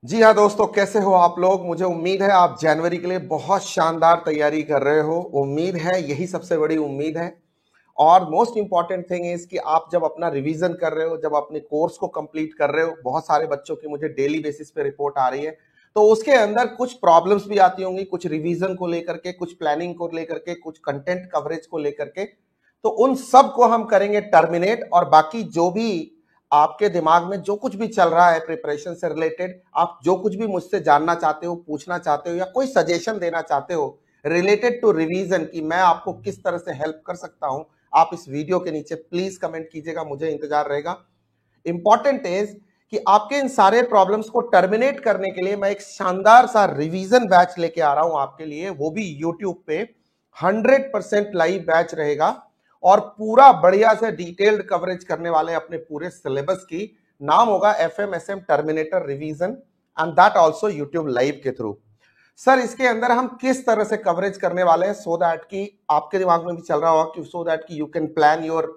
जी हाँ दोस्तों, कैसे हो आप लोग। मुझे उम्मीद है आप जनवरी के लिए बहुत शानदार तैयारी कर रहे हो। उम्मीद है, यही सबसे बड़ी उम्मीद है। और मोस्ट इंपॉर्टेंट थिंग इज कि आप जब अपना रिवीजन कर रहे हो, जब अपने कोर्स को कंप्लीट कर रहे हो, बहुत सारे बच्चों की मुझे डेली बेसिस पे रिपोर्ट आ रही है, तो उसके अंदर कुछ प्रॉब्लम्स भी आती होंगी, कुछ रिवीजन को लेकर के, कुछ प्लानिंग को लेकर के, कुछ कंटेंट कवरेज को लेकर के। तो उन सब को हम करेंगे टर्मिनेट, और बाकी जो भी आपके दिमाग में जो कुछ भी चल रहा है प्रिपरेशन से रिलेटेड, आप जो कुछ भी मुझसे जानना चाहते हो, पूछना चाहते हो, या कोई सजेशन देना चाहते हो रिलेटेड टू रिवीजन की मैं आपको किस तरह से हेल्प कर सकता हूं, आप इस वीडियो के नीचे प्लीज कमेंट कीजिएगा, मुझे इंतजार रहेगा। इंपॉर्टेंट इज कि आपके इन सारे प्रॉब्लम्स को टर्मिनेट करने के लिए मैं एक शानदार सा रिवीजन बैच लेके आ रहा हूं आपके लिए, वो भी यूट्यूब पे 100% लाइव बैच रहेगा। और पूरा बढ़िया से डिटेल्ड कवरेज करने वाले अपने पूरे सिलेबस की। नाम होगा FMSM terminator revision, and that also YouTube live के थ्रू। सर, इसके अंदर हम किस तरह से कवरेज करने वाले हैं, सो दैट कि आपके दिमाग में भी चल रहा होगा कि सो दैट कि you can plan your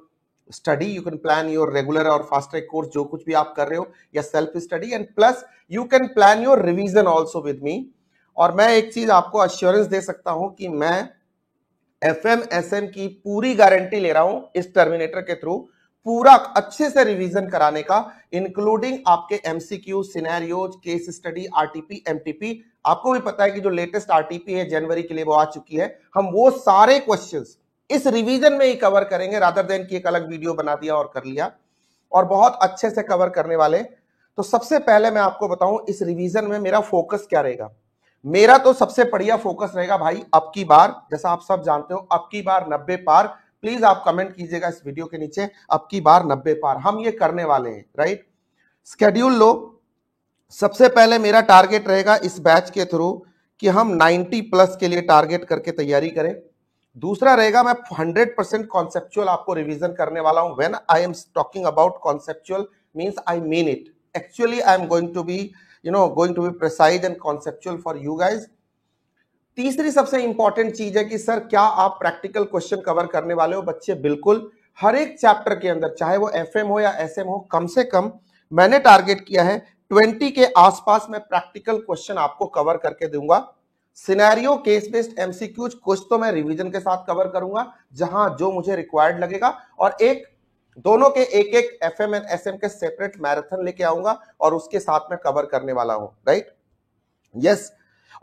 study, you can plan your regular और फास्ट ट्रैक कोर्स जो कुछ भी आप कर रहे हो, या self study, and plus you can plan your revision also with me. और मैं एक चीज आपको अश्योरेंस दे सकता हूं कि मैं FMSM की पूरी गारंटी ले रहा हूं इस टर्मिनेटर के थ्रू, पूरा अच्छे से रिवीजन कराने का, इंक्लूडिंग आपके MCQ, scenarios, case study, RTP, MTP। आपको भी पता है कि जो लेटेस्ट RTP है जनवरी के लिए वो आ चुकी है। हम वो सारे क्वेश्चंस इस रिवीजन में ही कवर करेंगे, रादर देन कि एक अलग वीडियो बना दिया और कर लिया, और बहुत अच्छे से कवर करने वाले। तो सबसे पहले मैं आपको बताऊं इस रिवीजन में मेरा फोकस क्या रहेगा। मेरा तो सबसे बढ़िया फोकस रहेगा भाई, अब की बार, जैसा आप सब जानते हो, अब की बार 90 पार। प्लीज आप कमेंट कीजिएगा इस वीडियो के नीचे, अब की बार 90 पार हम ये करने वाले हैं, राइट। स्केड्यूल लो। सबसे पहले मेरा टारगेट रहेगा इस बैच के थ्रू कि हम 90 प्लस के लिए टारगेट करके तैयारी करें। दूसरा रहेगा, मैं 100% कॉन्सेप्चुअल आपको रिवीजन करने वाला हूं। When I am talking about conceptual means I mean it. Actually I am going to be precise and conceptual for you guys. तीसरी सबसे इंपॉर्टेंट चीज है कि सर क्या आप प्रैक्टिकल क्वेश्चन कवर करने वाले हो। बच्चे बिल्कुल, हर एक चैप्टर के अंदर, चाहे वो FM हो या SM हो, कम से कम मैंने टारगेट किया है 20 के आसपास मैं प्रैक्टिकल क्वेश्चन आपको कवर करके दूंगा। सिनेरियो, केस बेस्ड MCQs कुछ तो मैं रिवीजन के साथ कवर करूंगा जहां जो मुझे रिक्वायर्ड लगेगा, और एक दोनों के एक एक FM एंड SM के सेपरेट मैराथन लेके आऊंगा और उसके साथ में कवर करने वाला हूं, राइट। यस।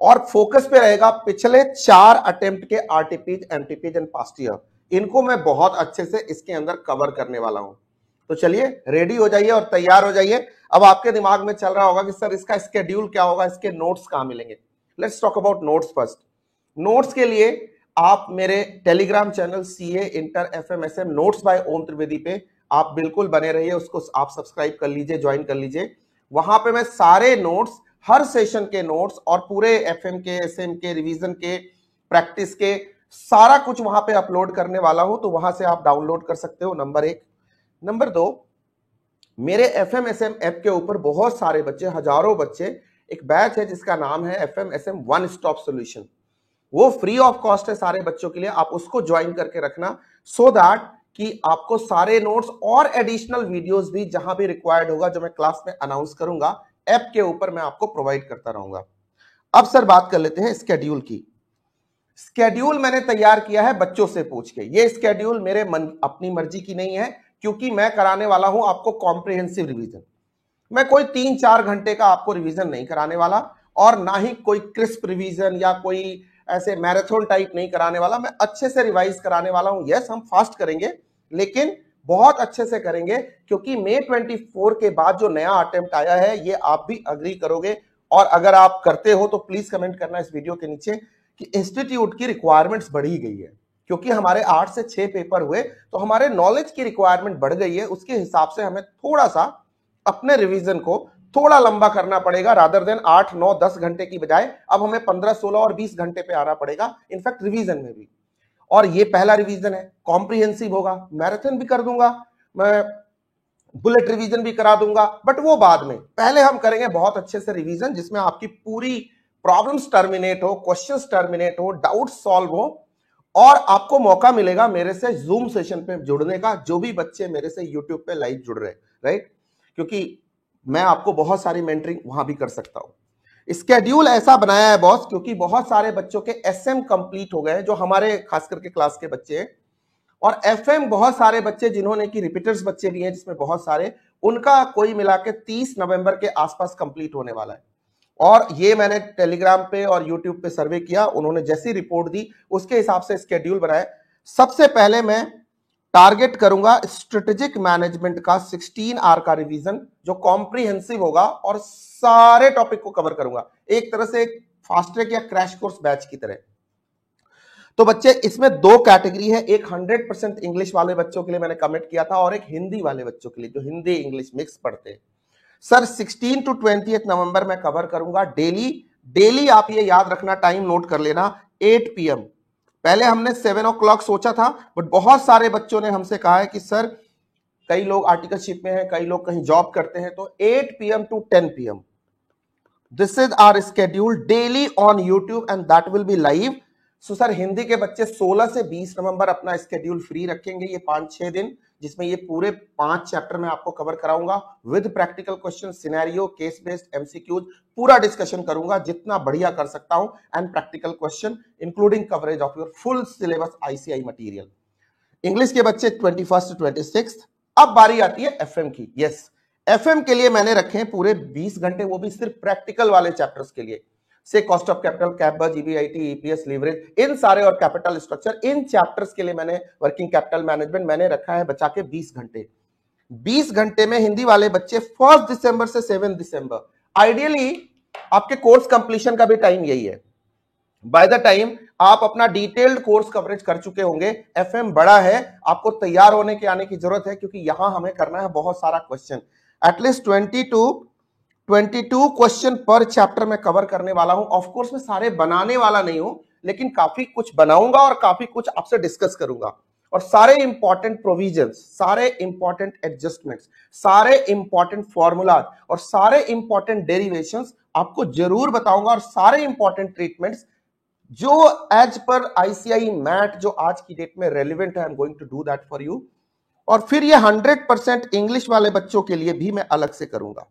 और फोकस पे रहेगा पिछले 4 अटेम्प्ट के RTPs, MTPs and past year, इनको मैं बहुत अच्छे से इसके अंदर कवर करने वाला हूं। तो चलिए रेडी हो जाइए और तैयार हो जाइए। अब आपके दिमाग में चल रहा होगा कि सर इसका स्केड्यूल क्या होगा, इसके नोट्स कहां मिलेंगे। Let's talk about notes first. Notes के लिए आप मेरे telegram channel CA inter FMSM notes by Om Trivedi पे आप बिल्कुल बने रहिए, उसको आप सब्सक्राइब कर लीजिए, ज्वाइन कर लीजिए। वहां पे मैं सारे नोट्स, हर सेशन के नोट्स और पूरे FM के, SM के, रिवीजन के, प्रैक्टिस के, सारा कुछ वहां पे अपलोड करने वाला हूं, तो वहां से आप डाउनलोड कर सकते हो, नंबर 1। नंबर 2, मेरे FMSM ऐप के ऊपर बहुत सारे बच्चे, हजारों बच्चे, एक बैच है जिसका नाम है FMSM वन स्टॉप सोल्यूशन। वो फ्री ऑफ कॉस्ट है सारे बच्चों के लिए, आप उसको ज्वाइन करके रखना, सो दैट कि आपको सारे नोट्स और एडिशनल वीडियोस भी जहां भी रिक्वायर्ड होगा, जो मैं क्लास में अनाउंस करूंगा, ऐप के ऊपर मैं आपको प्रोवाइड करता रहूंगा। अब सर बात कर लेते हैं स्केड्यूल की। स्केड्यूल मैंने तैयार किया है बच्चों से पूछ के। ये स्केड्यूल मेरे अपनी मर्जी की नहीं है, क्योंकि मैं कराने वाला हूं आपको कॉम्प्रिहेंसिव रिवीजन। मैं कोई 3-4 घंटे का आपको रिवीजन नहीं कराने वाला, और ना ही कोई क्रिस्प रिवीजन या कोई ऐसे मैराथन टाइप नहीं कराने वाला। मैं अच्छे से रिवाइज कराने वाला हूं। यस, हम फास्ट करेंगे, लेकिन बहुत अच्छे से करेंगे, क्योंकि May 24 के बाद जो नया अटेम्प्ट आया है, ये आप भी अग्री करोगे। और अगर आप करते हो तो प्लीज कमेंट करना इस वीडियो के नीचे कि इंस्टीट्यूट की रिक्वायरमेंट्स बढ़ी गई है, क्योंकि हमारे 8 से 6 पेपर हुए, तो हमारे नॉलेज की रिक्वायरमेंट बढ़ गई है। उसके हिसाब से हमें थोड़ा सा अपने रिवीजन को थोड़ा लंबा करना पड़ेगा, रादर देन 8, 9, 10 घंटे की बजाय अब हमें 15, 16 और 20 घंटे पे आना पड़ेगा, इनफैक्ट रिवीजन में भी। और ये पहला रिवीजन है, कॉम्प्रिहेंसिव होगा, मैराथन भी कर दूंगा मैं, बुलेट रिवीजन भी करा दूंगा, बट वो बाद में। पहले हम करेंगे बहुत अच्छे से रिवीजन, जिसमें आपकी पूरी प्रॉब्लम्स टर्मिनेट हो, क्वेश्चंस टर्मिनेट हो, डाउट सॉल्व हो, और आपको मौका मिलेगा मेरे से जूम सेशन पे जुड़ने का, जो भी बच्चे मेरे से यूट्यूब पे लाइव जुड़ रहे, राइट। क्योंकि मैं आपको बहुत सारी मेंटरिंग वहां भी कर सकता हूं। स्केड्यूल ऐसा बनाया है बॉस, क्योंकि बहुत सारे बच्चों के एसएम कंप्लीट हो गए, जो हमारे खास करके क्लास के बच्चे हैं, और एफएम बहुत सारे बच्चे जिन्होंने की रिपीटर्स बच्चे भी हैं, जिसमें बहुत सारे, उनका कोई मिला के 30 नवंबर के आसपास कंप्लीट होने वाला है। और ये मैंने टेलीग्राम पे और यूट्यूब पे सर्वे किया, उन्होंने जैसी रिपोर्ट दी उसके हिसाब से स्केड्यूल बनाया। सबसे पहले मैं टारगेट करूंगा स्ट्रेटेजिक मैनेजमेंट का 16 आवर का रिवीजन, जो कॉम्प्रिहेंसिव होगा और सारे टॉपिक को कवर करूंगा, एक तरह से फास्ट ट्रैक या क्रैश कोर्स बैच की तरह। तो बच्चे इसमें दो कैटेगरी है, एक 100% इंग्लिश वाले बच्चों के लिए मैंने कमिट किया था, और एक हिंदी वाले बच्चों के लिए जो हिंदी इंग्लिश मिक्स पढ़ते हैं। सर 16 to 20 नवंबर में कवर करूंगा डेली आप ये याद रखना, टाइम नोट कर लेना, 8 PM। पहले हमने 7 o'clock सोचा था, बट बहुत सारे बच्चों ने हमसे कहा है कि सर कई लोग आर्टिकलशिप में हैं, कई लोग कहीं जॉब करते हैं, तो 8 PM to 10 PM this is our schedule daily on YouTube and that will be live. So sir Hindi के बच्चे 16 से 20 नवंबर अपना स्केड्यूल फ्री रखेंगे, ये 5-6 दिन, जिसमें ये पूरे 5 चैप्टर में आपको कवर कराऊंगा with practical question, scenario, case based, MCQs, पूरा डिस्कशन करूंगा जितना बढ़िया कर सकता हूं, and practical question including coverage of your full syllabus ICI material. English के बच्चे 21 to 26। अब बारी आती है एफएम की। यस, एफएम के लिए मैंने रखे हैं पूरे 20 घंटे, वो भी सिर्फ प्रैक्टिकल वाले चैप्टर्स के लिए, से कॉस्ट ऑफ कैपिटल, कैपबज, ईबीआईटी, ईपीएस, लीवरेज, इन सारे, और कैपिटल स्ट्रक्चर, इन चैप्टर्स के लिए मैंने वर्किंग कैपिटल मैनेजमेंट मैंने रखा है बचा के 20 घंटे। 20 घंटे में हिंदी वाले बच्चे 1 दिसंबर से 7 दिसंबर, आइडियली आपके कोर्स कंप्लीशन का भी टाइम यही है। बाय द टाइम आप अपना डिटेल्ड कोर्स कवरेज कर चुके होंगे, एफएम बड़ा है, आपको तैयार होने के आने की जरूरत है, क्योंकि यहां हमें करना है बहुत सारा क्वेश्चन, एटलीस्ट 22 क्वेश्चन पर चैप्टर में कवर करने वाला हूं। ऑफ कोर्स मैं सारे बनाने वाला नहीं हूं, लेकिन काफी कुछ बनाऊंगा और काफी कुछ आपसे डिस्कस करूंगा, और सारे इंपॉर्टेंट प्रोविजंस, सारे इंपॉर्टेंट एडजस्टमेंट्स, सारे इंपॉर्टेंट फॉर्मूला और सारे इंपॉर्टेंट डेरिवेशंस आपको जरूर बताऊंगा, और सारे इंपॉर्टेंट ट्रीटमेंट्स जो एज पर आईसीआई मैट जो आज की डेट में रेलिवेंट है, I am going to do that for you. और फिर ये 100% इंग्लिश वाले बच्चों के लिए भी मैं अलग से करूंगा।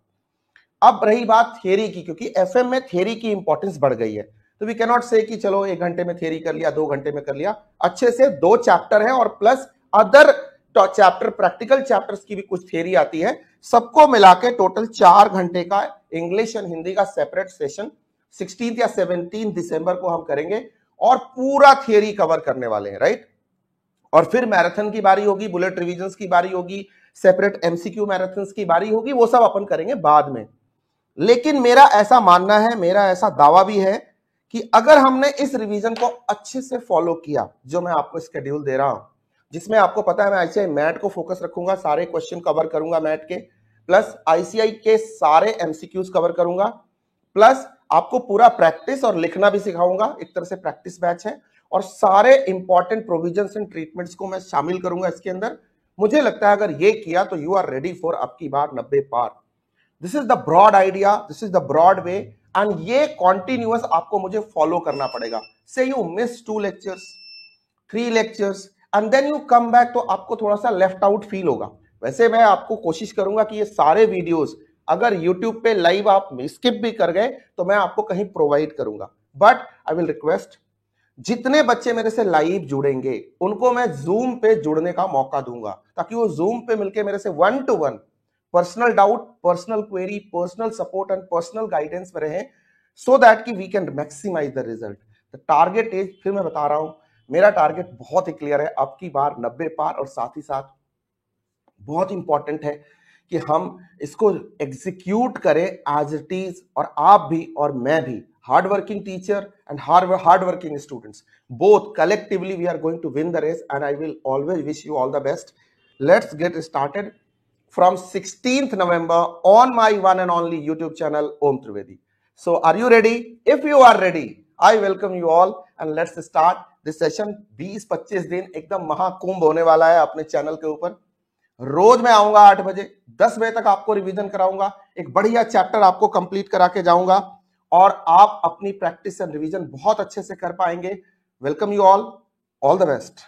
अब रही बात थियरी की, क्योंकि एफएम में थियरी की इंपॉर्टेंस बढ़ गई है, तो वी कैन नॉट से कि चलो 1 घंटे में थियरी कर लिया, 2 घंटे में कर लिया। अच्छे से 2 चैप्टर है, और plus other chapter, practical chapters की भी कुछ थियरी आती है, सबको मिला के टोटल 4 घंटे का इंग्लिश एंड हिंदी का सेपरेट सेशन 16 या 17 दिसंबर को हम करेंगे, और पूरा थियरी कवर करने वाले हैं, राइट। और फिर मैराथन की बारी होगी, बुलेट रिवीजन्स की बारी होगी, सेपरेट एमसीक्यू मैराथन्स की बारी होगी, वो सब अपन करेंगे बाद में। लेकिन मेरा ऐसा मानना है, मेरा ऐसा दावा भी है कि अगर हमने इस रिवीजन को अच्छे से फॉलो किया, जो मैं आपको स्केड्यूल दे रहा हूं, जिसमें आपको पता है मैं आईसीआई मैट को फोकस रखूंगा, सारे क्वेश्चन कवर करूंगा मैट के, प्लस आईसीआई के सारे एमसीक्यूज कवर करूंगा, प्लस आपको पूरा प्रैक्टिस और लिखना भी सिखाऊंगा, एक तरह से प्रैक्टिस बैच है, और सारे इंपॉर्टेंट प्रोविजंस एंड ट्रीटमेंट्स को मैं शामिल करूंगा इसके अंदर। मुझे लगता है अगर ये किया तो यू आर रेडी फॉर आपकी बार 90 पार। This is the broad idea, this is the broad way, and ये कॉन्टिन्यूअस आपको मुझे फॉलो करना पड़ेगा। Say you miss 2 lectures, 3 lectures and then you come back, तो आपको थोड़ा सा लेफ्ट आउट फील होगा। वैसे मैं आपको कोशिश करूंगा कि ये सारे वीडियोस अगर YouTube पे लाइव आप स्किप भी कर गए तो मैं आपको कहीं प्रोवाइड करूंगा, बट आई विल रिक्वेस्ट जितने बच्चे मेरे से लाइव जुड़ेंगे उनको मैं जूम पे जुड़ने का मौका दूंगा, ताकि वो जूम पे मिलके मेरे से 1-to-1 personal doubt, personal query, personal support and personal guidance में रहे, सो दैट कि we can maximise the result. The target is, फिर मैं बता रहा हूं, मेरा टारगेट बहुत ही क्लियर है, अब की बार 90 पार, और साथ ही साथ बहुत इंपॉर्टेंट है कि हम इसको एग्जीक्यूट करें एज इट इज, और आप भी और मैं भी, hard working teacher and hard working students, both collectively we are going to win the race, and I will always wish you all the best. Let's get started from 16th November on my one and only YouTube channel Om Trivedi. So are you ready? If you are ready, I welcome you all and let's start this session। 20-25 दिन एकदम महाकुंभ होने वाला है अपने channel के ऊपर। रोज मैं आऊंगा 8 बजे, 10 बजे तक आपको रिवीजन कराऊंगा, एक बढ़िया चैप्टर आपको कंप्लीट करा के जाऊंगा, और आप अपनी प्रैक्टिस एंड रिवीजन बहुत अच्छे से कर पाएंगे। Welcome you all the best.